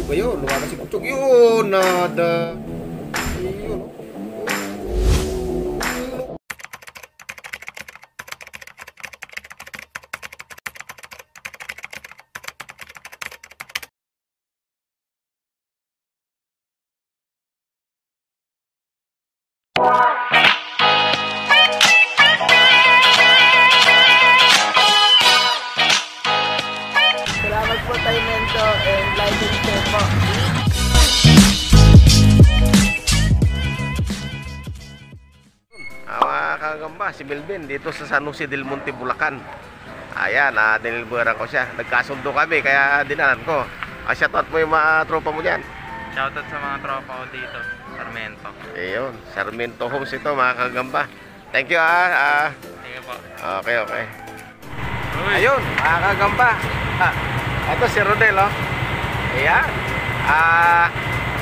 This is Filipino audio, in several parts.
Ayun, lumakas si Kutsog. Yun, nada. Ayun, oh. Salamat po tayo Mento and like and share po. Mga kagamba, si Melvin dito sa San Jose del Monte, Bulacan. Ayan, dinilburan ko siya. Nagkasundo kami, kaya dinalan ko. Shoutout mo yung mga tropa mo dyan. Shoutout sa mga tropa ko dito, Sarmiento. Ayun, Sarmiento Homes ito mga kagamba. Thank you Sige po. Okay, okay. Uy. Ayun, mga kagamba. Ito si Rodel, oh. Ayan.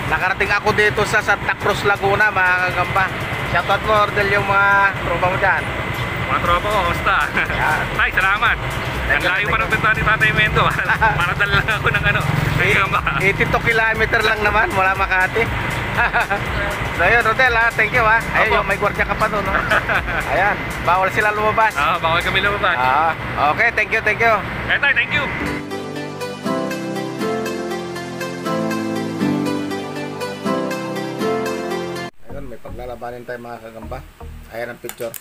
Nakarating ako dito sa Santa Cruz, Laguna, mga kagamba. Shoutout mo, Rodel, yung mga tropa mo dyan. Mga tropa ko, kamusta? Yan. Tay, salamat. Ang layo pa ng pintuan ni Tatay Mento. Para dala lang ako ng ano. Kaya ba? 82 kilometer lang naman mula Makati. So yun, Rodel, thank you, Ayun, Opo. may gwardiya ka pa doon, Ayan, bawal sila lumabas. Bawal kami lumabas. Okay, thank you, thank you. Eh, Tay, thank you. Ayun, may paglalabanin tayo mga kagamba. Ayan ang picture.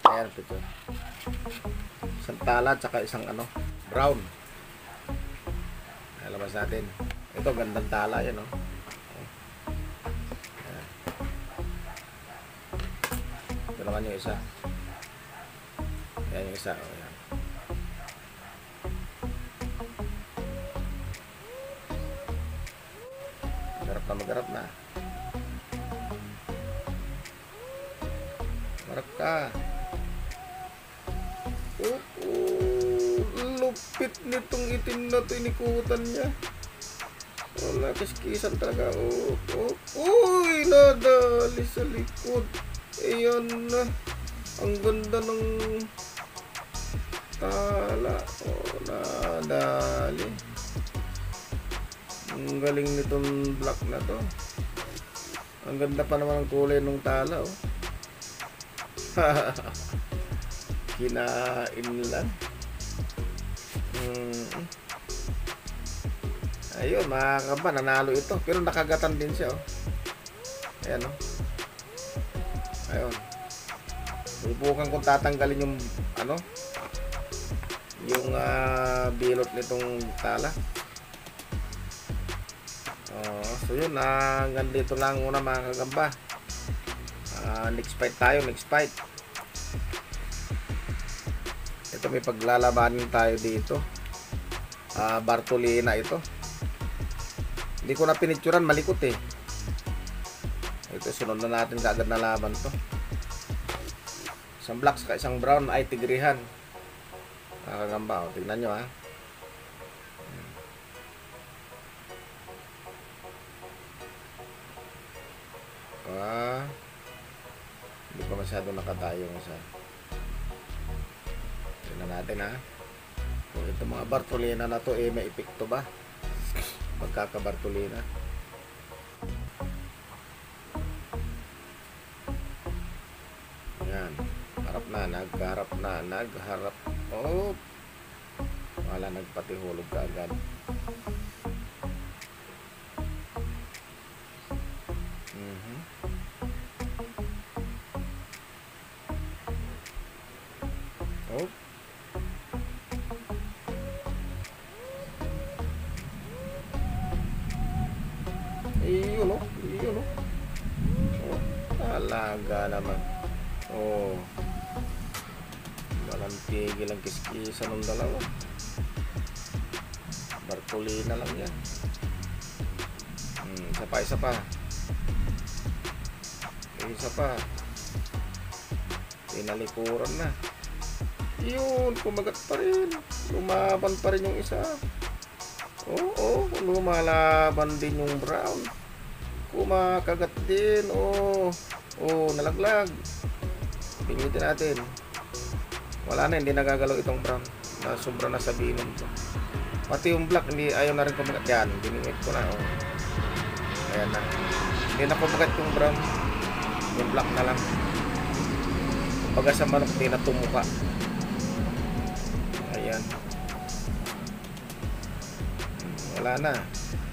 Ayan ang picture. Isang tala at saka isang brown. Ayan, labas natin. Ito, gandang tala yan, Ayan. Ito naman yung isa. Ayan yung isa, ayan. Magarap na. Marap ka. Lupit nitong itim na tinikutan niya. Wala, kiskisan talaga. Uy, nadali sa likod. Ayan na. Ang ganda ng tala. Nadali. Ang galing nitong black na to. Ang ganda pa naman ang kulay ng tala, Kinain lang. Ayun, mga kaba, nanalo ito. Pero nakagatan din siya, Ayan, Ayun. Subukan kong tatanggalin yung yung bilot nitong tala. So yun, hanggang dito lang muna mga kagamba. Next fight tayo, next fight. Ito, may paglalabanin tayo dito. Bartolina ito. Hindi ko na pinicturan, malikot Ito, sunod na natin kaagad na laban to. Isang black sa isang brown ay tigrihan. Mga kagamba, tignan nyo, Hindi pa masyado nakatayo tingnan natin, kung ito mga Bartolina na to may epekto ba pagkaka-Bartolina. Yan, nagharap wala, nagpatihulog ka agad. Yun, talaga naman. Walang tigil ang kiskisan ng dalawa. Bartolina lang yan. Isa pa. Tinalikuran na. Yun, kumagat pa rin. Lumaban pa rin yung isa. Lumalaban din yung brown. Kumakagat din. Nalaglag. Pinitin natin. Wala na, hindi nagagalaw itong brown. Sobra na sa binom to. Pati yung black, hindi, ayaw na rin kumagat. Yan, biningit ko na. Oh. Ayan na. Hindi na kumagat yung brown. Yung black na lang. Kumbaga sa manok, hindi na tumuka. Ayan. Wala na.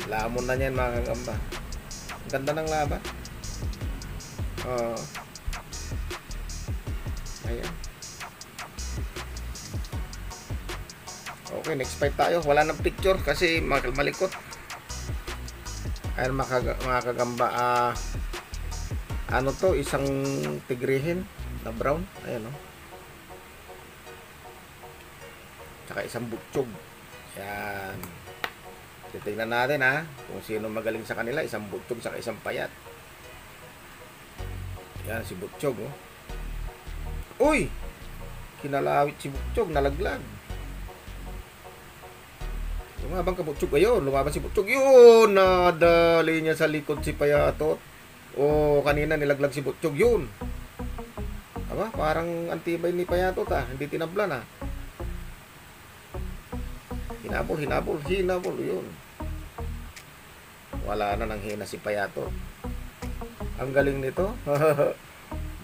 Lamon na yan mga kagamba. Ang ganda ng laba. Ayan. Okay, next fight tayo. Wala nang picture kasi malikot. Ayan mga kagamba. Ano to? Isang tigrihin na brown. Ayan o. Tsaka isang butchog. Ayan. Titignan natin kung sino magaling sa kanila. Isang butchog saka isang payat. Ayan si butchog. Oh. Uy! Kinalawit si butchog. Nalaglag. Lumabang ka butchog. Ayun, lumabang si butchog. Yun! Nadali niya sa likod si payatot. O kanina nilaglag si butchog. Yun! Aba, parang antibay ni payatot hindi tinablan Hinabol. Yun. Wala na nang hina si payatot. Ang galing nito.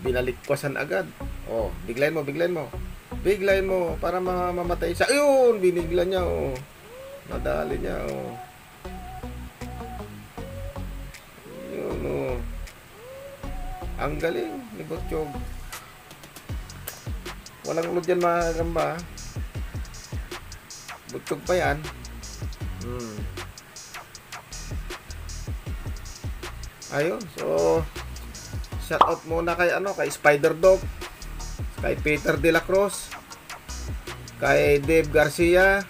Binalikwasan agad. Oh, biglayin mo. Biglayin mo para mamamatay siya. Ayun, binigla niya. Oh. Nadali niya. Oh. Yun. Oh. Ang galing ni Butchog. Walang ulod yan mga kagamba. Butchog pa yan. Ayun, so shout out muna kay Spider Dog, kay Peter De La Cruz, kay Dave Garcia,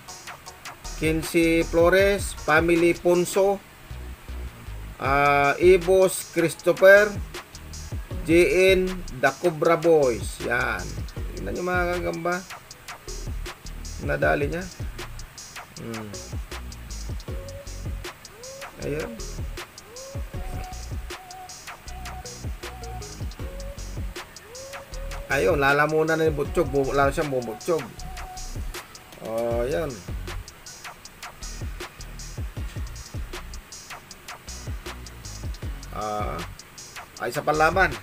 Kinsey Flores, Family Ponso, Ibos Christopher, JN The Cobra Boys. Yan. Tingnan nyo mga kagamba. Nadali niya. Ayun. Ayun, lalamunan na yung butchog. Lalo siyang bumutchog. Oh, yan. Ay, sa panlaban.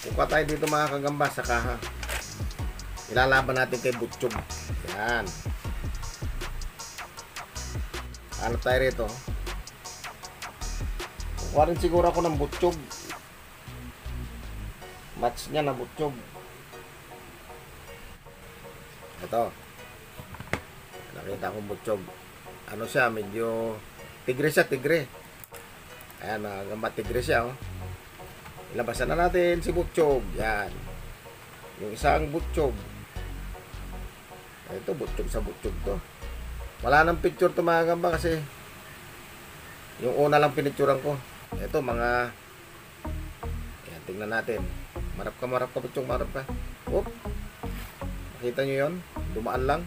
Kuka tayo dito mga kagamba sa kaha. Ilalaban natin kay butchog. Yan. Ano tayo rito? Kuha rin siguro ako ng butchog. Match niya na butchog. Ito. Nakita akong butchog. Ano siya? Medyo tigre siya, tigre. Ayan, mga gamba, tigre siya. Oh. Ilabasan na natin si butchog. Yan. Yung isang butchog. Ito, butchog sa butchog to. Wala nang picture to mga gamba kasi yung una lang pinicturean ko. Ito, mga ayan, tingnan natin. Marap ka butchog, marap ka. Oop. Nakita nyo yun? Dumaan lang.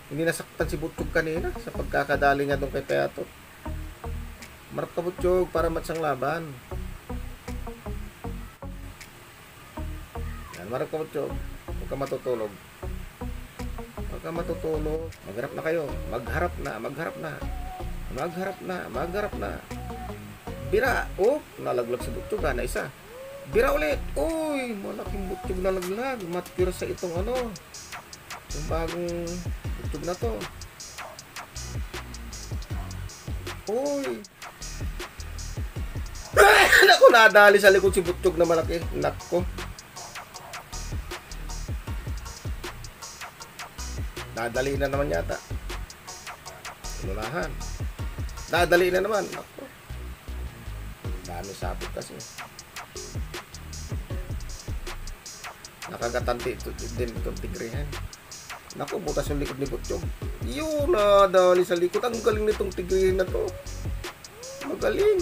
Hindi nasaktan si butchog kanina sa pagkakadali niya doon kay payatot. Marap ka butchog para matsang laban. Yan, marap ka butchog. Huwag ka matutulog. Huwag ka matutulog. Magharap na kayo. Magharap na. Bira. Oh, nalaglag sa butchog na isa. Bira ulit. Uy, malaking butchog na laglag. Matira sa itong yung bagong butchog na to. Uy. Naku, nadali sa likod si butchog na malaki. Nako. Nadali na naman yata. Inunahan. Nadali na naman. Nako. Dami sapot kasi. Nakagatanti din itong tigrehan. Naku, butas yung likod ni butchog. Yun, nadali sa likod. Ang galing nitong tigrehan na to. Magaling.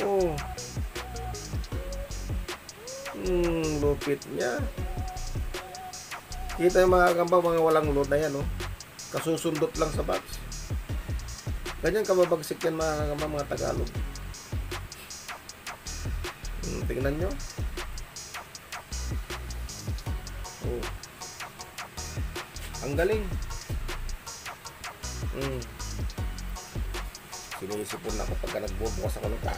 Oh. Lupit niya. Kita yung mga kagamba, mga walang load na yan, oh. Kasusundot lang sa box. Ganyan kababagsik yan mga kagamba, mga Tagalog. Tingnan nyo. Oh. Ang galing. Sinisipon ako pagka nagbubukas ako ng ka.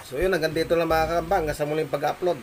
So yun, hanggang dito lang mga kakambang. Hanggang sa muling pag-upload.